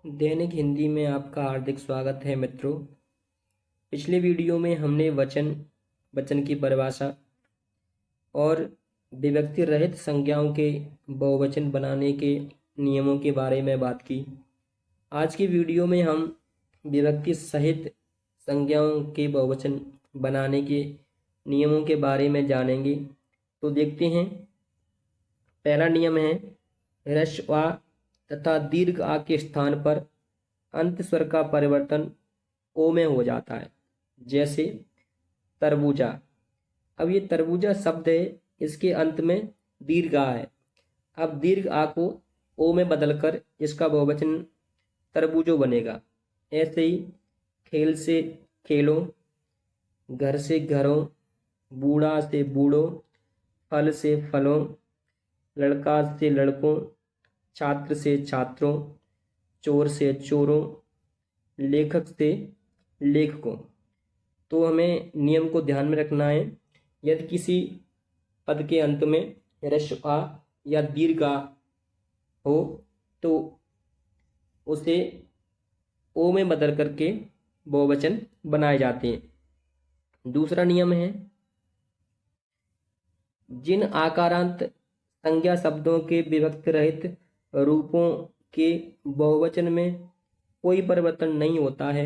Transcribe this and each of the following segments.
दैनिक हिंदी में आपका हार्दिक स्वागत है मित्रों। पिछले वीडियो में हमने वचन की परिभाषा और विभक्ति रहित संज्ञाओं के बहुवचन बनाने के नियमों के बारे में बात की। आज की वीडियो में हम विभक्ति सहित संज्ञाओं के बहुवचन बनाने के नियमों के बारे में जानेंगे। तो देखते हैं। पहला नियम है ह्रस्व आ तथा दीर्घ आ के स्थान पर अंत स्वर का परिवर्तन ओ में हो जाता है। जैसे तरबूजा। अब ये तरबूजा शब्द है, इसके अंत में दीर्घ आ है। अब दीर्घ आ को ओ में बदलकर इसका बहुवचन तरबूजो बनेगा। ऐसे ही खेल से खेलों, घर से घरों, बूढ़ा से बूढ़ों, फल से फलों, लड़का से लड़कों, छात्र से छात्रों, चोर से चोरों, लेखक से लेखकों। तो हमें नियम को ध्यान में रखना है। यदि किसी पद के अंत में ह्रस्व आ या दीर्घ आ हो तो उसे ओ में बदल करके बहुवचन बनाए जाते हैं। दूसरा नियम है जिन आकारांत संज्ञा शब्दों के विभक्ति रहित रूपों के बहुवचन में कोई परिवर्तन नहीं होता है,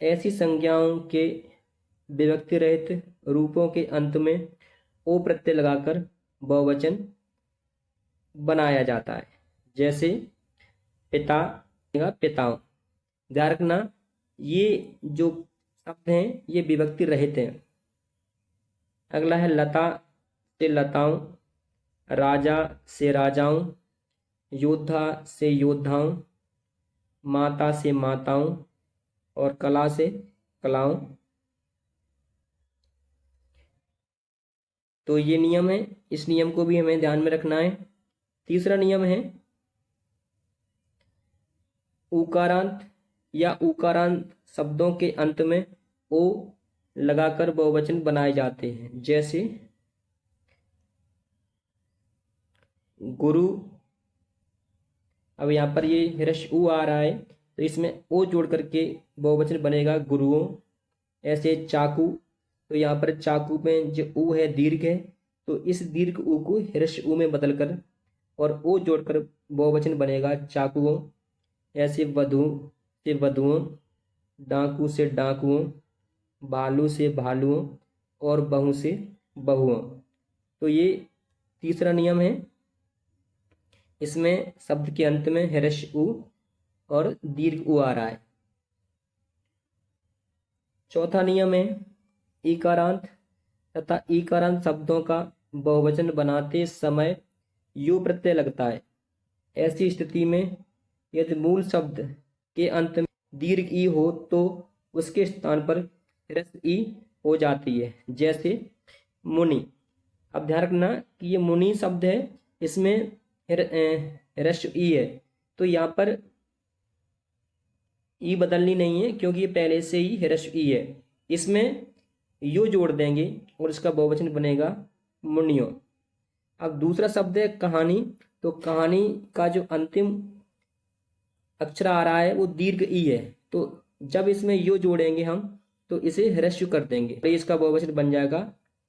ऐसी संज्ञाओं के विभक्ति रहित रूपों के अंत में ओ प्रत्यय लगाकर बहुवचन बनाया जाता है। जैसे पिता, पिताओं। ध्यान रखना, ये जो शब्द हैं ये विभक्ति रहित हैं। अगला है लता से लताओं, राजा से राजाओं, योद्धा से योद्धाओं, माता से माताओं और कला से कलाओं। तो ये नियम है, इस नियम को भी हमें ध्यान में रखना है। तीसरा नियम है उकारांत या उकारांत शब्दों के अंत में ओ लगाकर बहुवचन बनाए जाते हैं। जैसे गुरु। अब यहाँ पर ये ह्रस्व उ आ रहा है तो इसमें ओ जोड़ करके बहुवचन बनेगा गुरुओं। ऐसे चाकू। तो यहाँ पर चाकू में जो उ है दीर्घ है, तो इस दीर्घ उ को ह्रस्व उ में बदलकर और ओ जोड़कर बहुवचन बनेगा चाकुओं। ऐसे वधु से वधुओं, डाकू से डाकुओं, भालू से भालुओं और बहू से बहुओं। तो ये तीसरा नियम है। इसमें शब्द के अंत में ह्रस्व उ और दीर्घ उ आ रहा है। चौथा नियम है इकारांत तथा इकारांत शब्दों का बहुवचन बनाते समय यू प्रत्यय लगता है। ऐसी स्थिति में यदि मूल शब्द के अंत में दीर्घ ई हो तो उसके स्थान पर ह्रस्व ई हो जाती है। जैसे मुनि। अब ध्यान रखना कि ये मुनि शब्द है, इसमें ह्रस्व ई है, तो यहाँ पर ई बदलनी नहीं है क्योंकि ये पहले से ही ह्रस्व ई है। इसमें यू जोड़ देंगे और इसका बहुवचन बनेगा मुनियों। अब दूसरा शब्द है कहानी। तो कहानी का जो अंतिम अक्षर आ रहा है वो दीर्घ ई है, तो जब इसमें यू जोड़ेंगे हम तो इसे ह्रस्व कर देंगे तो इसका बहुवचन बन जाएगा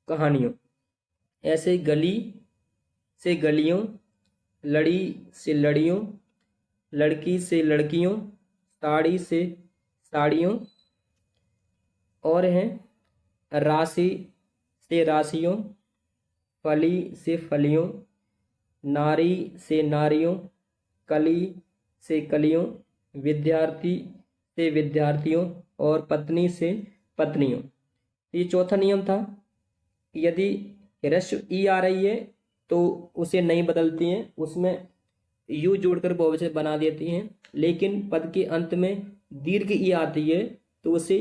कहानियों। ऐसे गली से गलियों, लड़ी से लड़ियों, लड़की से लड़कियों, साड़ी से साड़ियों और हैं राशि से राशियों, फली से फलियों, नारी से नारियों, कली से कलियों, विद्यार्थी से विद्यार्थियों और पत्नी से पत्नियों। ये चौथा नियम था। यदि ह्रस्व ई आ रही है तो उसे नहीं बदलती हैं, उसमें यू जोड़कर बहुवचन बना देती हैं। लेकिन पद के अंत में दीर्घ ई आती है तो उसे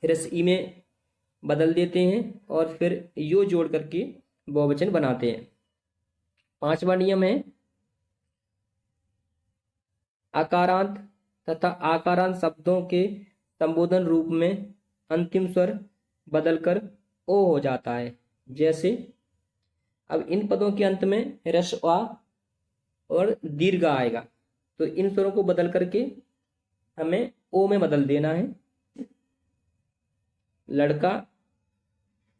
ह्रस्व ई में बदल देते हैं और फिर यू जोड़ करके बहुवचन बनाते हैं। पांचवा नियम है आकारांत तथा आकारांत शब्दों के संबोधन रूप में अंतिम स्वर बदलकर ओ हो जाता है। जैसे अब इन पदों के अंत में ह्रस्व आ और दीर्घ आएगा, तो इन स्वरों को बदल करके हमें ओ में बदल देना है। लड़का,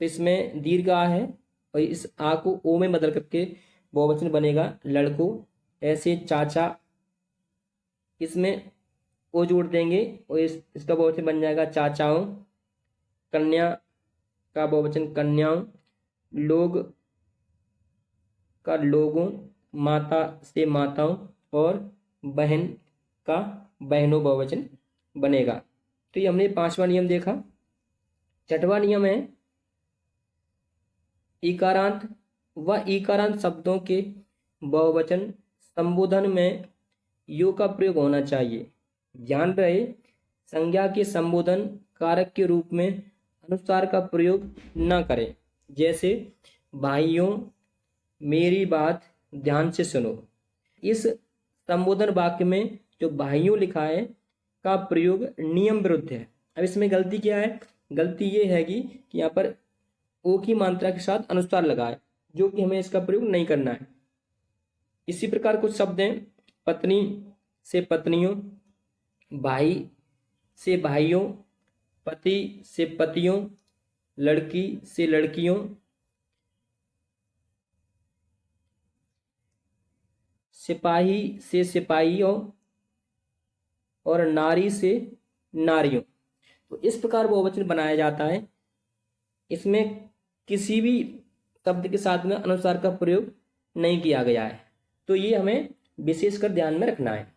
तो इसमें दीर्घ आ है और इस आ को ओ में बदल करके बहुवचन बनेगा लड़कों। ऐसे चाचा, इसमें ओ जोड़ देंगे और इसका बहुवचन बन जाएगा चाचाओं। कन्या का बहुवचन कन्याओं। लोग का लोगों। माता से माताओं। और बहन का बहनों बहुवचन बनेगा। तो ये हमने 5वां नियम देखा। 6वां नियम है इकारांत व इकारांत शब्दों के बहुवचन संबोधन में यो का प्रयोग होना चाहिए। ध्यान रहे, संज्ञा के संबोधन कारक के रूप में अनुस्वार का प्रयोग न करें। जैसे भाइयों, मेरी बात ध्यान से सुनो। इस संबोधन वाक्य में जो भाइयों लिखा है का प्रयोग नियम विरुद्ध है। अब इसमें गलती क्या है? गलती ये है कि यहाँ पर ओ की मात्रा के साथ अनुस्वार लगा है, जो कि हमें इसका प्रयोग नहीं करना है। इसी प्रकार कुछ शब्द हैं, पत्नी से पत्नियों, भाई से भाइयों, पति से पतियों, लड़की से लड़कियों, सिपाही से सिपाहियों और नारी से नारियों। तो इस प्रकार बहुवचन बनाया जाता है। इसमें किसी भी शब्द के साथ में अनुस्वार का प्रयोग नहीं किया गया है, तो ये हमें विशेषकर ध्यान में रखना है।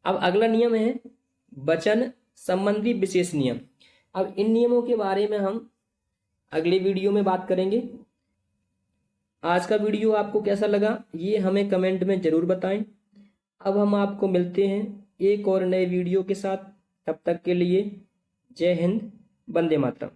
अब अगला नियम है वचन संबंधी विशेष नियम। अब इन नियमों के बारे में हम अगले वीडियो में बात करेंगे। आज का वीडियो आपको कैसा लगा ये हमें कमेंट में जरूर बताएं। अब हम आपको मिलते हैं एक और नए वीडियो के साथ। तब तक के लिए जय हिंद, वंदे मातरम।